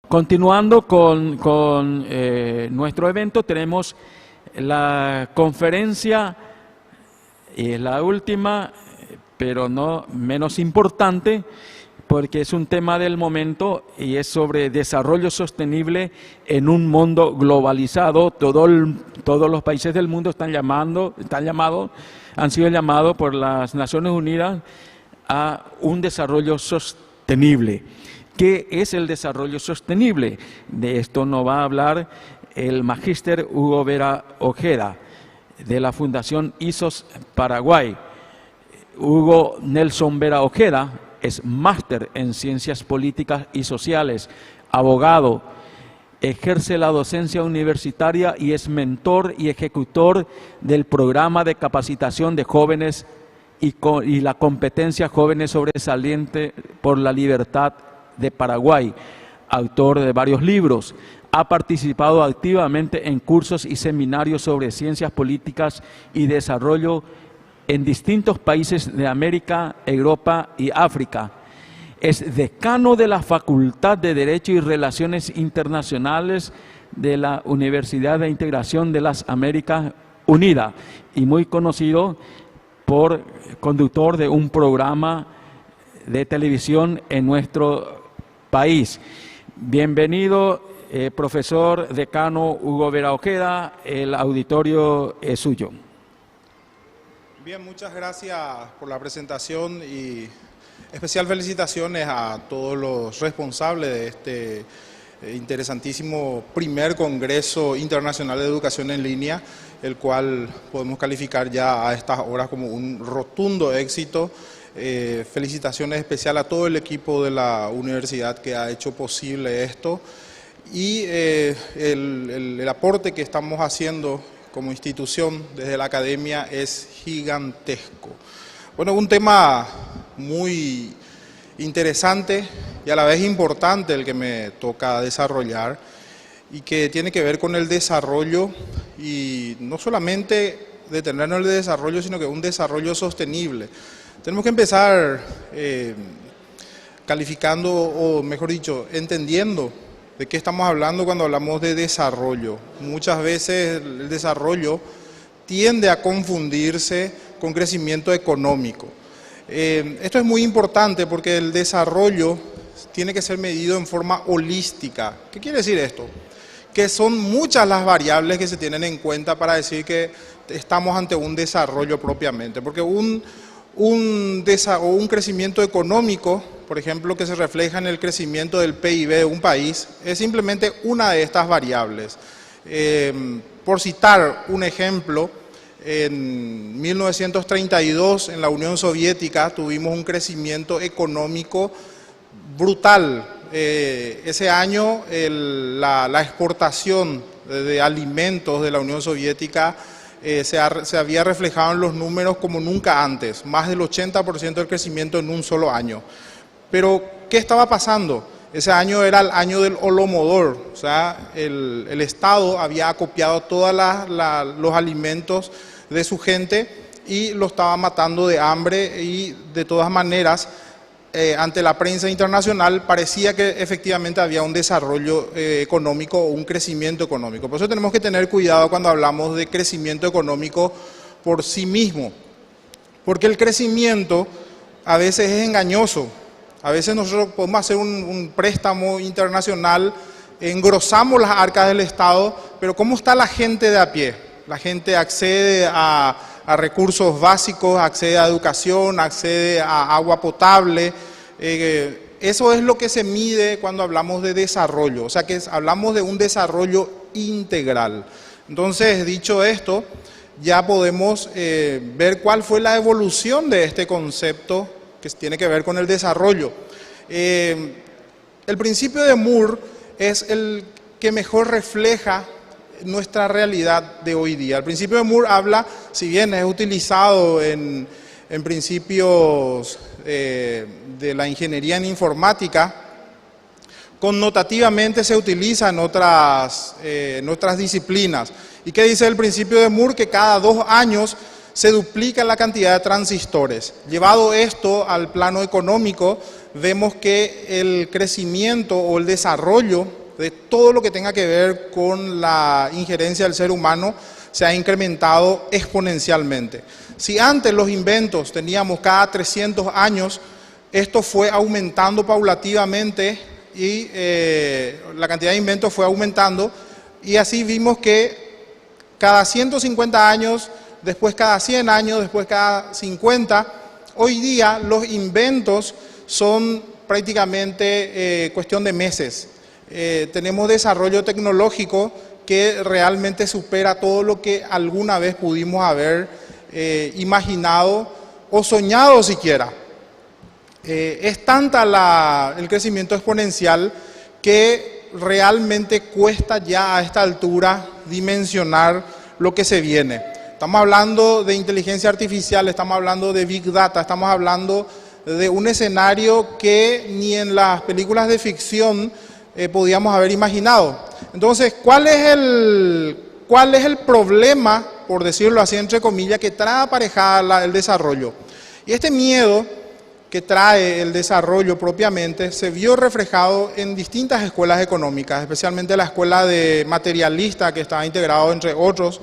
Continuando con nuestro evento, tenemos la conferencia, y es la última, pero no menos importante, porque es un tema del momento y es sobre desarrollo sostenible en un mundo globalizado. Todos los países del mundo han sido llamados por las Naciones Unidas a un desarrollo sostenible. ¿Qué es el desarrollo sostenible? De esto nos va a hablar el magíster Hugo Vera Ojeda, de la Fundación ISOS Paraguay. Hugo Nelson Vera Ojeda es máster en Ciencias Políticas y Sociales, abogado, ejerce la docencia universitaria y es mentor y ejecutor del programa de capacitación de jóvenes y la competencia Jóvenes Sobresalientes por la Libertad de Paraguay, autor de varios libros. Ha participado activamente en cursos y seminarios sobre ciencias políticas y desarrollo en distintos países de América, Europa y África. Es decano de la Facultad de Derecho y Relaciones Internacionales de la Universidad de Integración de las Américas Unidas y muy conocido por conductor de un programa de televisión en nuestro país. Bienvenido, profesor decano Hugo Vera Ojeda, el auditorio es suyo. Bien, muchas gracias por la presentación y especial felicitaciones a todos los responsables de este interesantísimo primer Congreso Internacional de Educación en Línea, el cual podemos calificar ya a estas horas como un rotundo éxito. Felicitaciones especiales a todo el equipo de la universidad que ha hecho posible esto y el aporte que estamos haciendo como institución desde la academia es gigantesco. Bueno, un tema muy interesante y a la vez importante el que me toca desarrollar y que tiene que ver con el desarrollo y no solamente detenernos en el desarrollo, sino que un desarrollo sostenible. Tenemos que empezar calificando, o mejor dicho, entendiendo de qué estamos hablando cuando hablamos de desarrollo. Muchas veces el desarrollo tiende a confundirse con crecimiento económico. Esto es muy importante porque el desarrollo tiene que ser medido en forma holística. ¿Qué quiere decir esto? Que son muchas las variables que se tienen en cuenta para decir que estamos ante un desarrollo propiamente, porque un crecimiento económico, por ejemplo, que se refleja en el crecimiento del PIB de un país, es simplemente una de estas variables. Por citar un ejemplo, en 1932 en la Unión Soviética tuvimos un crecimiento económico brutal. Ese año la exportación de alimentos de la Unión Soviética se había reflejado en los números como nunca antes, más del 80% del crecimiento en un solo año. Pero, ¿qué estaba pasando? Ese año era el año del Holodomor, o sea, el Estado había acopiado todos los alimentos de su gente y lo estaba matando de hambre y de todas maneras, ante la prensa internacional parecía que efectivamente había un desarrollo económico o un crecimiento económico. Por eso tenemos que tener cuidado cuando hablamos de crecimiento económico por sí mismo, porque el crecimiento a veces es engañoso. A veces nosotros podemos hacer un préstamo internacional, engrosamos las arcas del Estado, pero ¿cómo está la gente de a pie? La gente accede a recursos básicos, accede a educación, accede a agua potable. Eso es lo que se mide cuando hablamos de desarrollo, o sea que hablamos de un desarrollo integral. Entonces, dicho esto, ya podemos ver cuál fue la evolución de este concepto que tiene que ver con el desarrollo. El principio de Moore es el que mejor refleja nuestra realidad de hoy día. El principio de Moore habla, si bien es utilizado en principios de la ingeniería en informática, connotativamente se utiliza en otras disciplinas. ¿Y qué dice el principio de Moore? Que cada 2 años se duplica la cantidad de transistores. Llevado esto al plano económico, vemos que el crecimiento o el desarrollo de todo lo que tenga que ver con la injerencia del ser humano se ha incrementado exponencialmente. Si antes los inventos teníamos cada 300 años, esto fue aumentando paulativamente y la cantidad de inventos fue aumentando, y así vimos que cada 150 años, después cada 100 años, después cada 50, hoy día los inventos son prácticamente cuestión de meses. Tenemos desarrollo tecnológico que realmente supera todo lo que alguna vez pudimos haber imaginado o soñado siquiera. Es tanta el crecimiento exponencial que realmente cuesta ya a esta altura dimensionar lo que se viene. Estamos hablando de inteligencia artificial, estamos hablando de Big Data, estamos hablando de un escenario que ni en las películas de ficción podíamos haber imaginado. Entonces, ¿cuál es el problema, por decirlo así, entre comillas, que trae aparejada el desarrollo? Y este miedo que trae el desarrollo propiamente se vio reflejado en distintas escuelas económicas, especialmente la escuela de materialista, que estaba integrado, entre otros,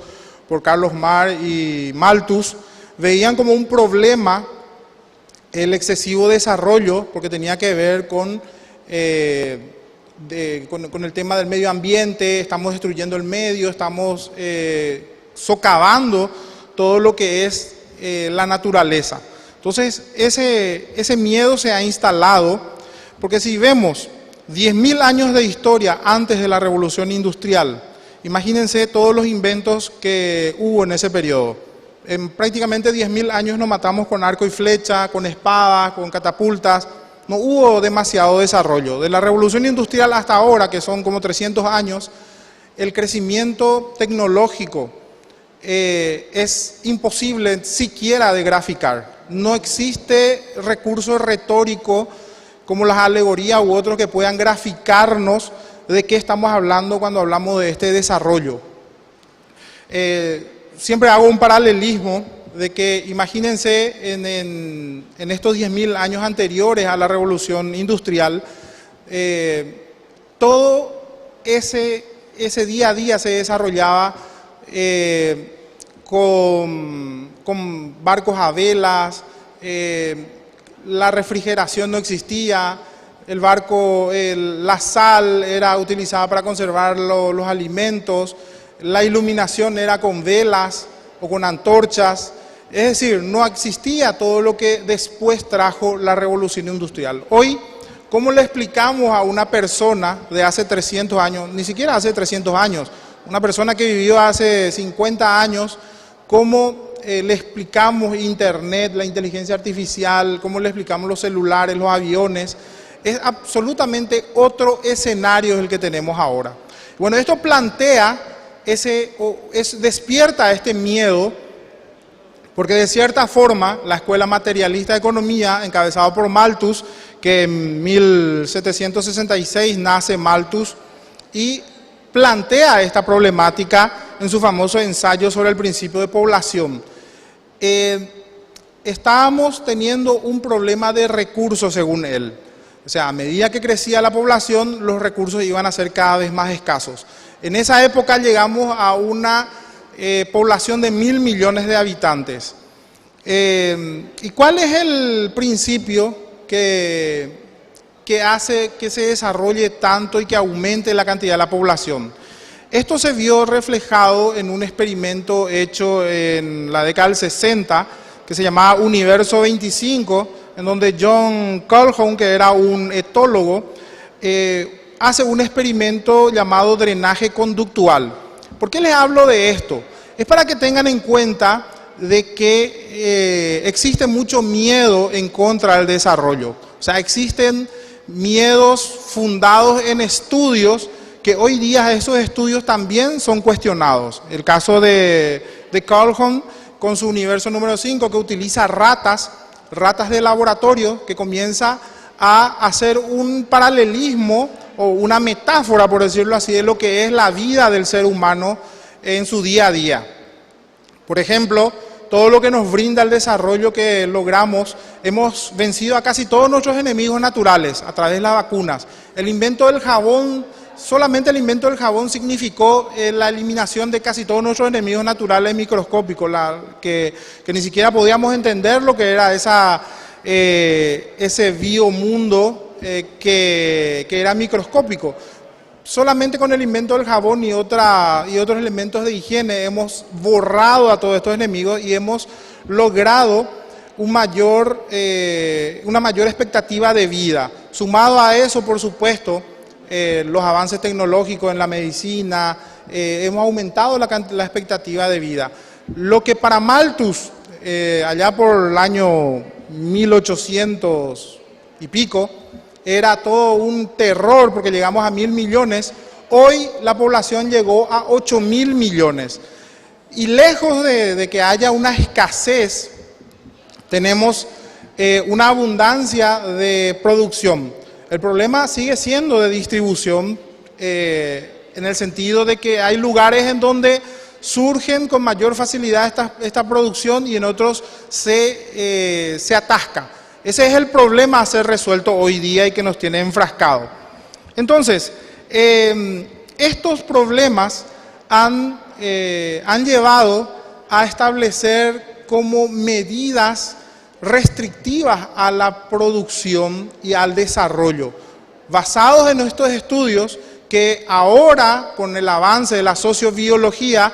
por Carlos Marx y Malthus. Veían como un problema el excesivo desarrollo, porque tenía que ver con el tema del medio ambiente. Estamos destruyendo el medio, estamos socavando todo lo que es la naturaleza. Entonces, ese miedo se ha instalado, porque si vemos 10.000 años de historia antes de la Revolución Industrial, imagínense todos los inventos que hubo en ese periodo. En prácticamente 10.000 años nos matamos con arco y flecha, con espadas, con catapultas. No hubo demasiado desarrollo. De la Revolución Industrial hasta ahora, que son como 300 años, el crecimiento tecnológico es imposible siquiera de graficar. No existe recurso retórico como las alegorías u otros que puedan graficarnos de qué estamos hablando cuando hablamos de este desarrollo. Siempre hago un paralelismo de que imagínense en estos 10.000 años anteriores a la Revolución Industrial, todo ese día a día se desarrollaba con barcos a velas, la refrigeración no existía, la sal era utilizada para conservar los alimentos, la iluminación era con velas o con antorchas. Es decir, no existía todo lo que después trajo la Revolución Industrial. Hoy, ¿cómo le explicamos a una persona de hace 300 años, ni siquiera hace 300 años, una persona que vivió hace 50 años, cómo le explicamos Internet, la inteligencia artificial, cómo le explicamos los celulares, los aviones? Es absolutamente otro escenario el que tenemos ahora. Bueno, esto plantea, despierta este miedo, porque de cierta forma la Escuela Materialista de Economía, encabezada por Malthus, que en 1766 nace Malthus y plantea esta problemática en su famoso ensayo sobre el principio de población. Estábamos teniendo un problema de recursos, según él. O sea, a medida que crecía la población, los recursos iban a ser cada vez más escasos. En esa época llegamos a una población de 1.000 millones de habitantes. ¿Y cuál es el principio que hace que se desarrolle tanto y que aumente la cantidad de la población? Esto se vio reflejado en un experimento hecho en la década del 60, que se llamaba Universo 25, en donde John Calhoun, que era un etólogo, hace un experimento llamado drenaje conductual. ¿Por qué les hablo de esto? Es para que tengan en cuenta de que existe mucho miedo en contra del desarrollo. O sea, existen miedos fundados en estudios que hoy día esos estudios también son cuestionados. El caso de Calhoun con su universo número 5, que utiliza ratas de laboratorio, que comienza a hacer un paralelismo o una metáfora, por decirlo así, de lo que es la vida del ser humano en su día a día. Por ejemplo, todo lo que nos brinda el desarrollo que logramos. Hemos vencido a casi todos nuestros enemigos naturales a través de las vacunas. El invento del jabón, solamente el invento del jabón significó la eliminación de casi todos nuestros enemigos naturales microscópicos, que ni siquiera podíamos entender lo que era ese biomundo que era microscópico. Solamente con el invento del jabón y otros elementos de higiene hemos borrado a todos estos enemigos y hemos logrado una mayor expectativa de vida. Sumado a eso, por supuesto, los avances tecnológicos en la medicina, hemos aumentado la expectativa de vida. Lo que para Malthus, allá por el año 1800 y pico, era todo un terror porque llegamos a 1.000 millones, hoy la población llegó a 8.000 millones. Y lejos de que haya una escasez, tenemos una abundancia de producción. El problema sigue siendo de distribución, en el sentido de que hay lugares en donde surgen con mayor facilidad esta producción y en otros se atasca. Ese es el problema a ser resuelto hoy día y que nos tiene enfrascados. Entonces, estos problemas han llevado a establecer como medidas restrictivas a la producción y al desarrollo, basados en estos estudios que ahora, con el avance de la sociobiología,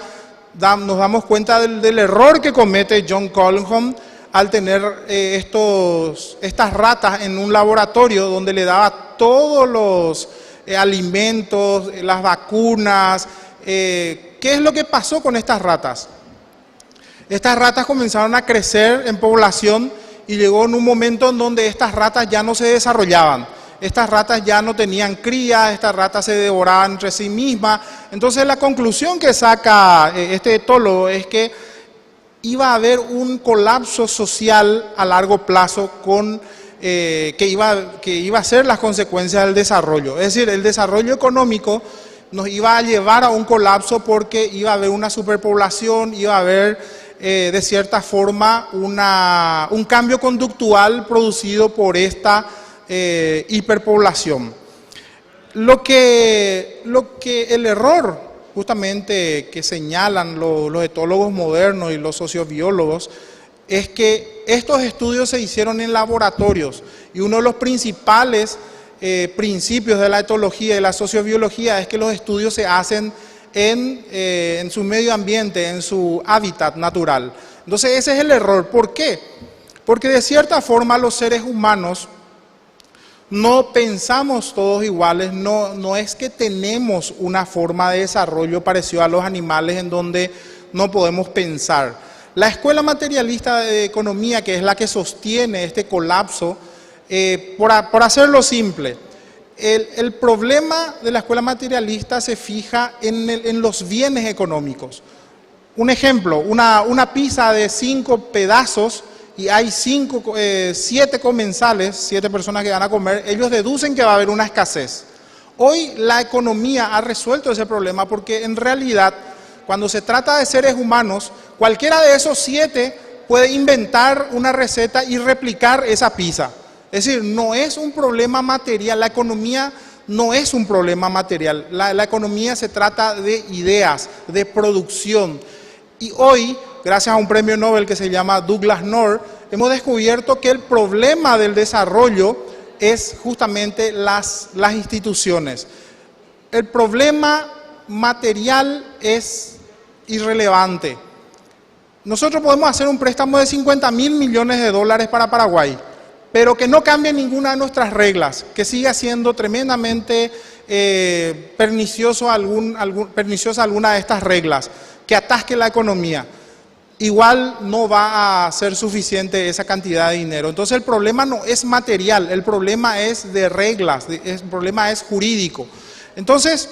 nos damos cuenta del error que comete John Cullenham al tener estas ratas en un laboratorio donde le daba todos los alimentos, las vacunas. ¿Qué es lo que pasó con estas ratas? Estas ratas comenzaron a crecer en población y llegó en un momento en donde estas ratas ya no se desarrollaban. Estas ratas ya no tenían crías, estas ratas se devoraban entre sí mismas. Entonces la conclusión que saca este etólogo es que iba a haber un colapso social a largo plazo que iba a ser las consecuencias del desarrollo. Es decir, el desarrollo económico nos iba a llevar a un colapso porque iba a haber una superpoblación, iba a haber de cierta forma un cambio conductual producido por esta hiperpoblación. Lo que el error justamente que señalan los etólogos modernos y los sociobiólogos es que estos estudios se hicieron en laboratorios y uno de los principales principios de la etología y la sociobiología es que los estudios se hacen en su medio ambiente, en su hábitat natural. Entonces ese es el error. ¿Por qué? Porque de cierta forma los seres humanos no pensamos todos iguales, no es que tenemos una forma de desarrollo parecida a los animales en donde no podemos pensar. La escuela materialista de economía, que es la que sostiene este colapso, por hacerlo simple, el problema de la escuela materialista se fija en los bienes económicos. Un ejemplo, una pizza de 5 pedazos y hay 7 comensales, 7 personas que van a comer, ellos deducen que va a haber una escasez. Hoy la economía ha resuelto ese problema porque en realidad, cuando se trata de seres humanos, cualquiera de esos 7 puede inventar una receta y replicar esa pizza. Es decir, no es un problema material, la economía no es un problema material, la economía se trata de ideas, de producción. Y hoy, gracias a un premio Nobel que se llama Douglas North, hemos descubierto que el problema del desarrollo es justamente las instituciones. El problema material es irrelevante. Nosotros podemos hacer un préstamo de 50.000 millones de dólares para Paraguay, pero que no cambie ninguna de nuestras reglas, que siga siendo tremendamente perniciosa alguna de estas reglas, que atasque la economía. Igual no va a ser suficiente esa cantidad de dinero. Entonces el problema no es material, el problema es de reglas, el problema es jurídico. Entonces,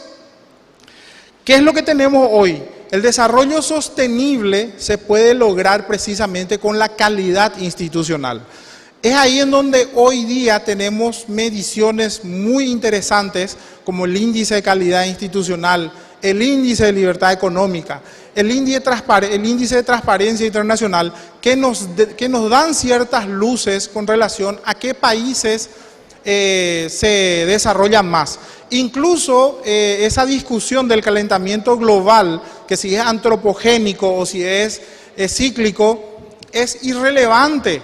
¿qué es lo que tenemos hoy? El desarrollo sostenible se puede lograr precisamente con la calidad institucional. Es ahí en donde hoy día tenemos mediciones muy interesantes como el índice de calidad institucional, el índice de libertad económica, el índice de transparencia internacional, que nos dan ciertas luces con relación a qué países se desarrollan más. Incluso esa discusión del calentamiento global, que si es antropogénico o si es cíclico, es irrelevante,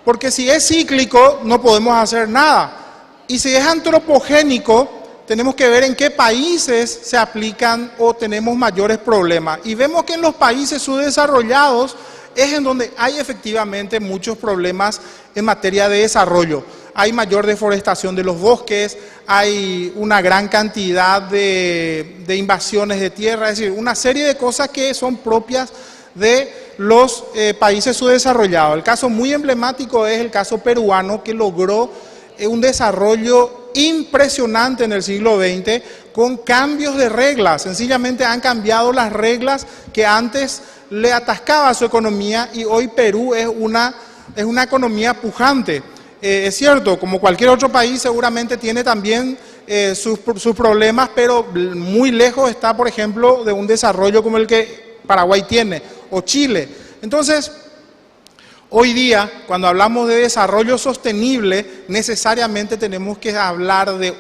porque si es cíclico no podemos hacer nada, y si es antropogénico tenemos que ver en qué países se aplican o tenemos mayores problemas. Y vemos que en los países subdesarrollados es en donde hay efectivamente muchos problemas en materia de desarrollo. Hay mayor deforestación de los bosques, hay una gran cantidad de invasiones de tierra, es decir, una serie de cosas que son propias de los países subdesarrollados. El caso muy emblemático es el caso peruano, que logró un desarrollo impresionante en el siglo XX con cambios de reglas. Sencillamente han cambiado las reglas que antes le atascaba a su economía, y hoy Perú es una economía pujante. Es cierto, como cualquier otro país seguramente tiene también sus problemas, pero muy lejos está, por ejemplo, de un desarrollo como el que Paraguay tiene, o Chile. Entonces, hoy día, cuando hablamos de desarrollo sostenible, necesariamente tenemos que hablar de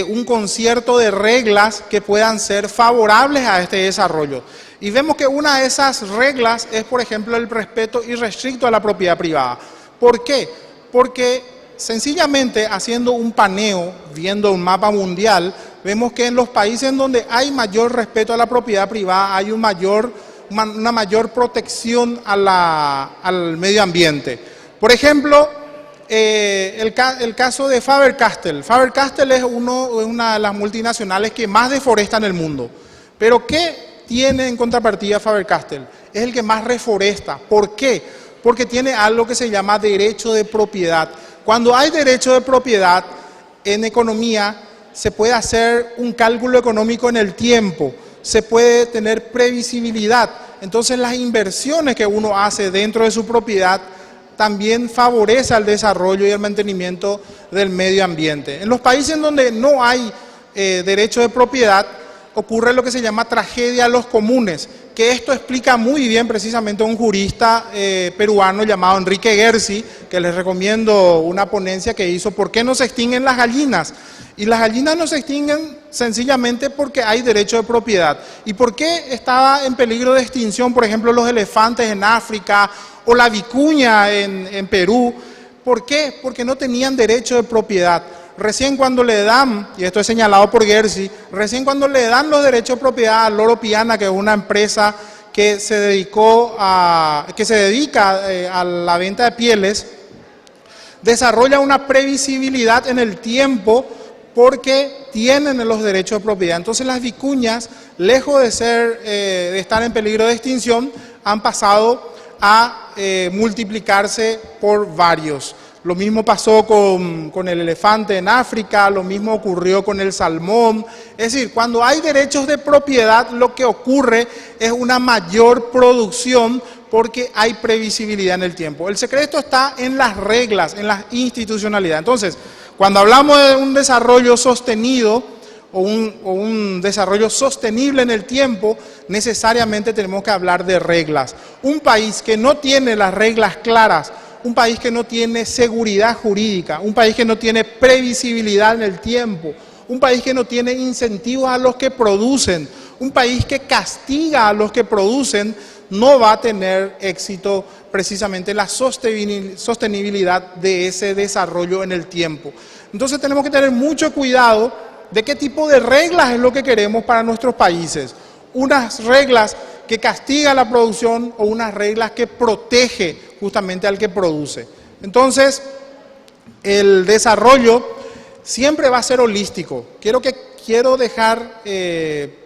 un concierto de reglas que puedan ser favorables a este desarrollo. Y vemos que una de esas reglas es, por ejemplo, el respeto irrestricto a la propiedad privada. ¿Por qué? Porque sencillamente haciendo un paneo, viendo un mapa mundial, vemos que en los países en donde hay mayor respeto a la propiedad privada hay una mayor protección al medio ambiente. Por ejemplo, el caso de Faber-Castell. Faber-Castell es una de las multinacionales que más deforesta en el mundo. Pero ¿qué tiene en contrapartida Faber-Castell? Es el que más reforesta. ¿Por qué? Porque tiene algo que se llama derecho de propiedad. Cuando hay derecho de propiedad en economía, se puede hacer un cálculo económico en el tiempo, se puede tener previsibilidad. Entonces las inversiones que uno hace dentro de su propiedad también favorece el desarrollo y el mantenimiento del medio ambiente. En los países en donde no hay derecho de propiedad, ocurre lo que se llama tragedia a los comunes, que esto explica muy bien precisamente un jurista peruano llamado Enrique Gersi, que les recomiendo una ponencia que hizo, ¿por qué no se extinguen las gallinas? Y las gallinas no se extinguen sencillamente porque hay derecho de propiedad. ¿Y por qué estaba en peligro de extinción, por ejemplo, los elefantes en África o la vicuña en Perú? ¿Por qué? Porque no tenían derecho de propiedad. Recién cuando le dan, y esto es señalado por Gersi, recién cuando le dan los derechos de propiedad a Loro Piana, que es una empresa que se dedica a la venta de pieles, desarrolla una previsibilidad en el tiempo porque tienen los derechos de propiedad. Entonces las vicuñas, lejos de estar en peligro de extinción, han pasado a multiplicarse por varios. Lo mismo pasó con el elefante en África, lo mismo ocurrió con el salmón. Es decir, cuando hay derechos de propiedad, lo que ocurre es una mayor producción porque hay previsibilidad en el tiempo. El secreto está en las reglas, en la institucionalidad. Entonces, cuando hablamos de un desarrollo sostenido o un desarrollo sostenible en el tiempo, necesariamente tenemos que hablar de reglas. Un país que no tiene las reglas claras, un país que no tiene seguridad jurídica, un país que no tiene previsibilidad en el tiempo, un país que no tiene incentivos a los que producen, un país que castiga a los que producen, no va a tener éxito precisamente la sostenibilidad de ese desarrollo en el tiempo. Entonces tenemos que tener mucho cuidado de qué tipo de reglas es lo que queremos para nuestros países. Unas reglas que castigan la producción o unas reglas que protege justamente al que produce. Entonces, el desarrollo siempre va a ser holístico. Quiero dejar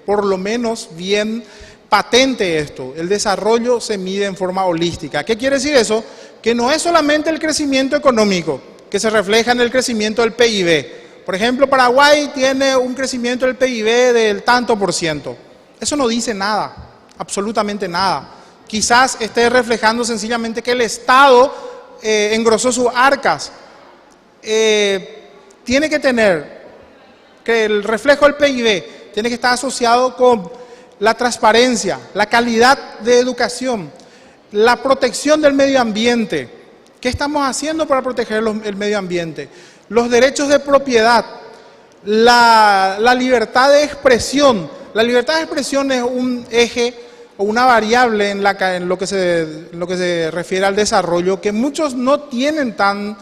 por lo menos bien patente esto. El desarrollo se mide en forma holística. ¿Qué quiere decir eso? Que no es solamente el crecimiento económico que se refleja en el crecimiento del PIB. Por ejemplo, Paraguay tiene un crecimiento del PIB del tanto por ciento. Eso no dice nada, absolutamente nada. Quizás esté reflejando sencillamente que el Estado engrosó sus arcas. Tiene que tener que el reflejo del PIB tiene que estar asociado con la transparencia, la calidad de educación, la protección del medio ambiente. ¿Qué estamos haciendo para proteger el medio ambiente? Los derechos de propiedad, la libertad de expresión. La libertad de expresión es un eje o una variable en lo que se refiere al desarrollo que muchos no tienen tan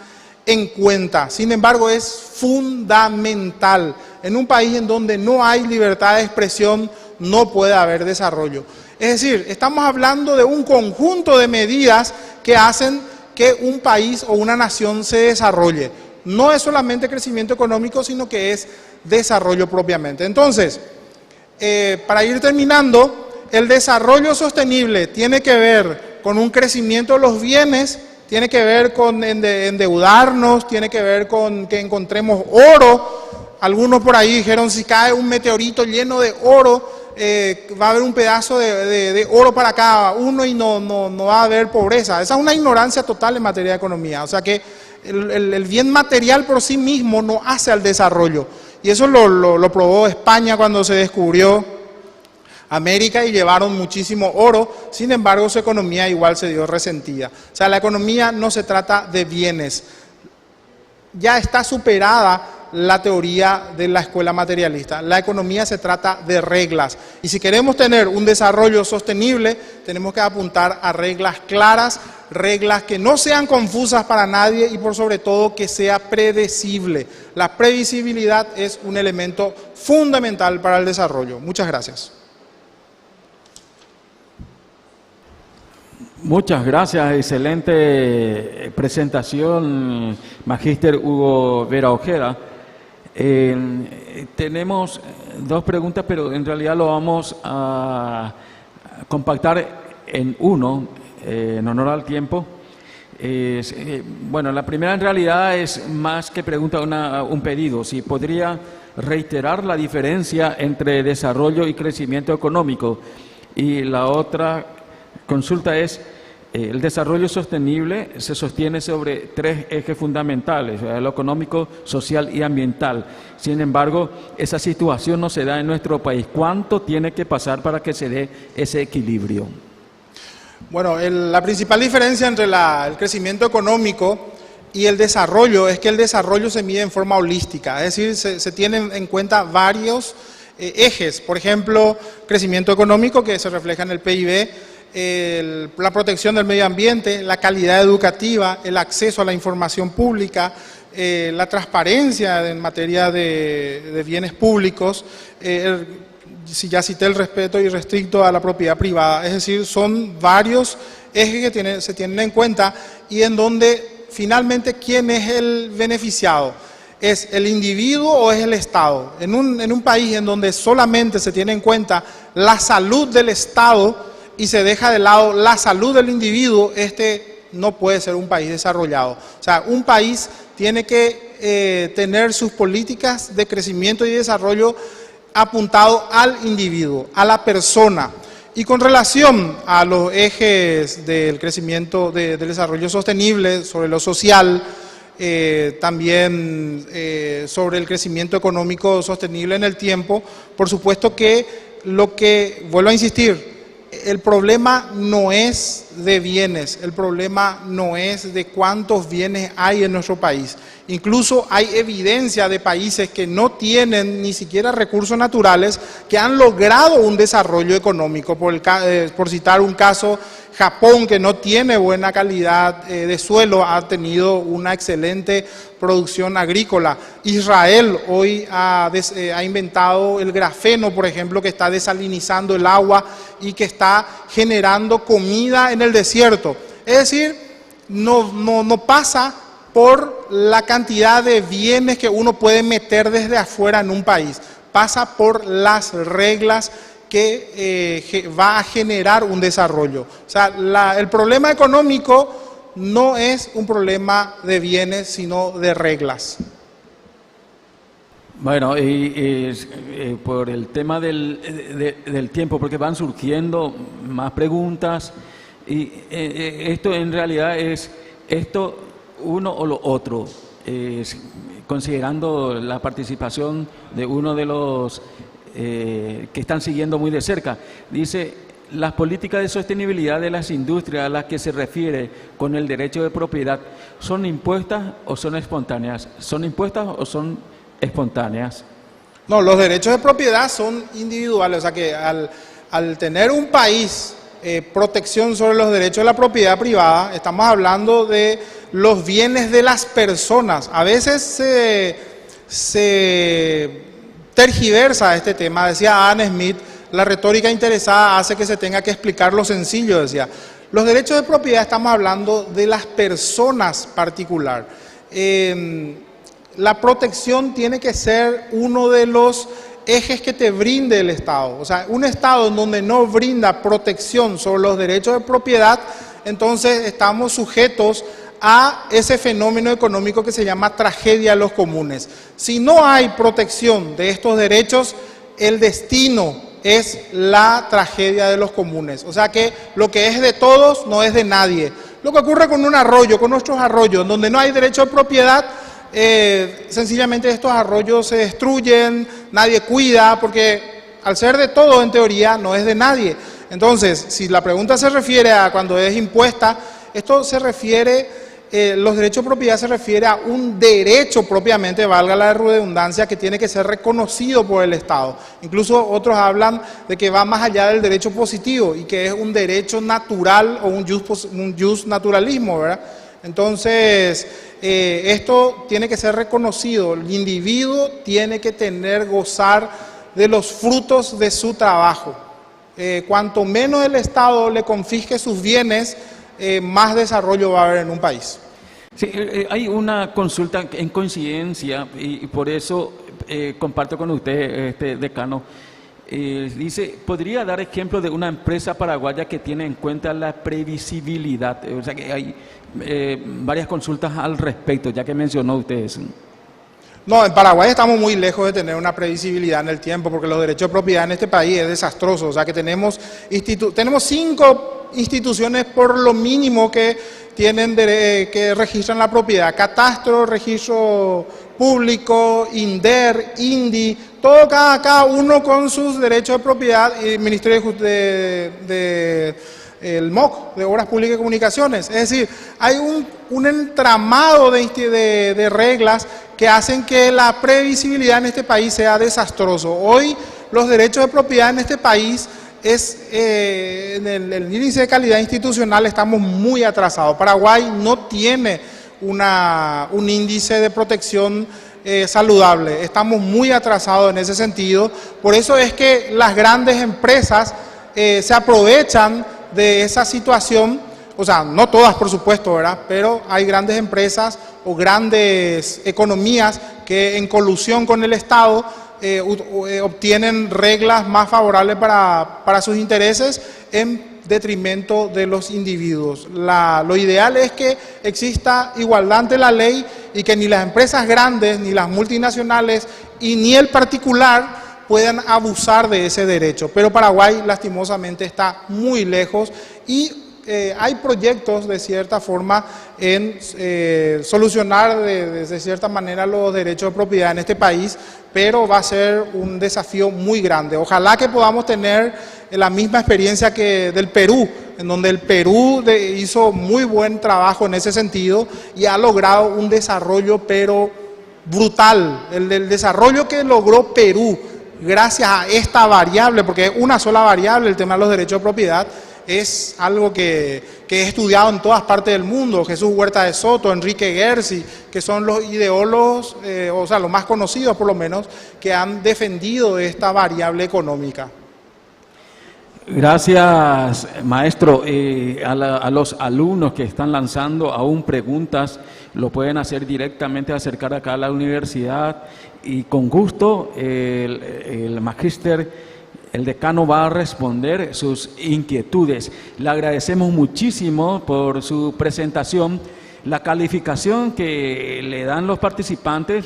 en cuenta. Sin embargo, es fundamental. En un país en donde no hay libertad de expresión, no puede haber desarrollo. Es decir, estamos hablando de un conjunto de medidas que hacen que un país o una nación se desarrolle. No es solamente crecimiento económico, sino que es desarrollo propiamente. Entonces, para ir terminando, el desarrollo sostenible tiene que ver con un crecimiento de los bienes, tiene que ver con endeudarnos, tiene que ver con que encontremos oro. Algunos por ahí dijeron, si cae un meteorito lleno de oro, va a haber un pedazo de oro para cada uno y no va a haber pobreza. Esa es una ignorancia total en materia de economía. O sea que el bien material por sí mismo no hace al desarrollo. Y eso lo probó España cuando se descubrió América y llevaron muchísimo oro, sin embargo su economía igual se dio resentida. O sea, la economía no se trata de bienes. Ya está superada la teoría de la escuela materialista. La economía se trata de reglas. Y si queremos tener un desarrollo sostenible, tenemos que apuntar a reglas claras, reglas que no sean confusas para nadie y por sobre todo que sea predecible. La previsibilidad es un elemento fundamental para el desarrollo. Muchas gracias. Muchas gracias, excelente presentación, Magíster Hugo Vera Ojeda. Tenemos dos preguntas, pero en realidad lo vamos a compactar en uno, en honor al tiempo. Bueno, la primera en realidad es más que pregunta un pedido. Si podría reiterar la diferencia entre desarrollo y crecimiento económico. Y la otra consulta es, el desarrollo sostenible se sostiene sobre tres ejes fundamentales, lo económico, social y ambiental. Sin embargo, esa situación no se da en nuestro país. ¿Cuánto tiene que pasar para que se dé ese equilibrio? Bueno, la principal diferencia entre el crecimiento económico y el desarrollo es que el desarrollo se mide en forma holística, es decir, se tienen en cuenta varios ejes. Por ejemplo, crecimiento económico que se refleja en el PIB, la protección del medio ambiente, la calidad educativa, el acceso a la información pública, la transparencia en materia de bienes públicos, si ya cité el respeto irrestricto a la propiedad privada. Es decir, son varios ejes que se tienen en cuenta y en donde finalmente ¿quién es el beneficiado? ¿Es el individuo o es el Estado? En un país en donde solamente se tiene en cuenta la salud del Estado y se deja de lado la salud del individuo, no puede ser un país desarrollado. O sea, un país tiene que tener sus políticas de crecimiento y desarrollo apuntado al individuo, a la persona. Y con relación a los ejes del crecimiento, del desarrollo sostenible, sobre lo social, también sobre el crecimiento económico sostenible en el tiempo, por supuesto que vuelvo a insistir, el problema no es de bienes, el problema no es de cuántos bienes hay en nuestro país. Incluso hay evidencia de países que no tienen ni siquiera recursos naturales que han logrado un desarrollo económico. Por citar un caso, Japón, que no tiene buena calidad de suelo, ha tenido una excelente producción agrícola. Israel hoy ha inventado el grafeno, por ejemplo, que está desalinizando el agua y que está generando comida en el desierto. Es decir, no pasa por la cantidad de bienes que uno puede meter desde afuera en un país, pasa por las reglas que va a generar un desarrollo. O sea, el problema económico no es un problema de bienes, sino de reglas. Bueno, por el tema del tiempo, porque van surgiendo más preguntas, y esto en realidad es uno o lo otro, considerando la participación de uno de los que están siguiendo muy de cerca. Dice, las políticas de sostenibilidad de las industrias a las que se refiere con el derecho de propiedad, ¿son impuestas o son espontáneas? ¿Son impuestas o son espontáneas? No, los derechos de propiedad son individuales, o sea que al tener un país protección sobre los derechos de la propiedad privada, estamos hablando de los bienes de las personas. A veces se tergiversa este tema, decía Adam Smith, la retórica interesada hace que se tenga que explicar lo sencillo, decía. Los derechos de propiedad estamos hablando de las personas particular. La protección tiene que ser uno de los ejes que te brinde el Estado. O sea, un Estado en donde no brinda protección sobre los derechos de propiedad, entonces estamos sujetos a ese fenómeno económico que se llama tragedia de los comunes. Si no hay protección de estos derechos, el destino es la tragedia de los comunes. O sea que lo que es de todos no es de nadie. Lo que ocurre con un arroyo, con nuestros arroyos, donde no hay derecho de propiedad, sencillamente estos arroyos se destruyen, nadie cuida, porque al ser de todo en teoría no es de nadie. Entonces, si la pregunta se refiere a cuando es impuesta, esto se refiere, los derechos de propiedad se refiere a un derecho propiamente, valga la redundancia, que tiene que ser reconocido por el Estado. Incluso otros hablan de que va más allá del derecho positivo y que es un derecho natural o un jus naturalismo, ¿verdad? Entonces, esto tiene que ser reconocido, el individuo tiene que gozar de los frutos de su trabajo. Cuanto menos el Estado le confisque sus bienes, más desarrollo va a haber en un país. Sí, hay una consulta en coincidencia y por eso comparto con usted, decano. Dice, ¿podría dar ejemplo de una empresa paraguaya que tiene en cuenta la previsibilidad? O sea que hay varias consultas al respecto, ya que mencionó usted eso. No, en Paraguay estamos muy lejos de tener una previsibilidad en el tiempo, porque los derechos de propiedad en este país es desastroso. O sea que tenemos 5 instituciones por lo mínimo que tienen que registran la propiedad: Catastro, Registro Público, INDER, INDI, todo cada uno con sus derechos de propiedad, y el Ministerio el MOC, de Obras Públicas y Comunicaciones. Es decir, hay un entramado de reglas que hacen que la previsibilidad en este país sea desastroso. Hoy los derechos de propiedad en este país en el índice de calidad institucional estamos muy atrasados. Paraguay no tiene un índice de protección saludable. Estamos muy atrasados en ese sentido. Por eso es que las grandes empresas se aprovechan de esa situación. O sea, no todas, por supuesto, ¿verdad? Pero hay grandes empresas o grandes economías que en colusión con el Estado obtienen reglas más favorables para sus intereses en detrimento de los individuos. Lo ideal es que exista igualdad ante la ley y que ni las empresas grandes, ni las multinacionales y ni el particular puedan abusar de ese derecho. Pero Paraguay lastimosamente está muy lejos y hay proyectos de cierta forma en solucionar de cierta manera los derechos de propiedad en este país, pero va a ser un desafío muy grande. Ojalá que podamos tener la misma experiencia que del Perú, en donde el Perú hizo muy buen trabajo en ese sentido y ha logrado un desarrollo pero brutal. El desarrollo que logró Perú gracias a esta variable, porque es una sola variable el tema de los derechos de propiedad, es algo que he estudiado en todas partes del mundo. Jesús Huerta de Soto, Enrique Gersi, que son los ideólogos, o sea, los más conocidos por lo menos, que han defendido esta variable económica. Gracias, maestro. A los alumnos que están lanzando aún preguntas, lo pueden hacer directamente, acercar acá a la universidad y con gusto el magíster, el decano, va a responder sus inquietudes. Le agradecemos muchísimo por su presentación. La calificación que le dan los participantes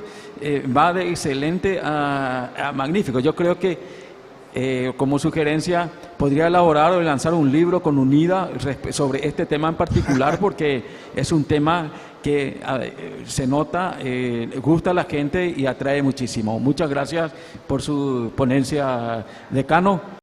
va de excelente a magnífico. Yo creo que como sugerencia, podría elaborar o lanzar un libro con UNIDA sobre este tema en particular, porque es un tema que se nota, gusta a la gente y atrae muchísimo. Muchas gracias por su ponencia, decano.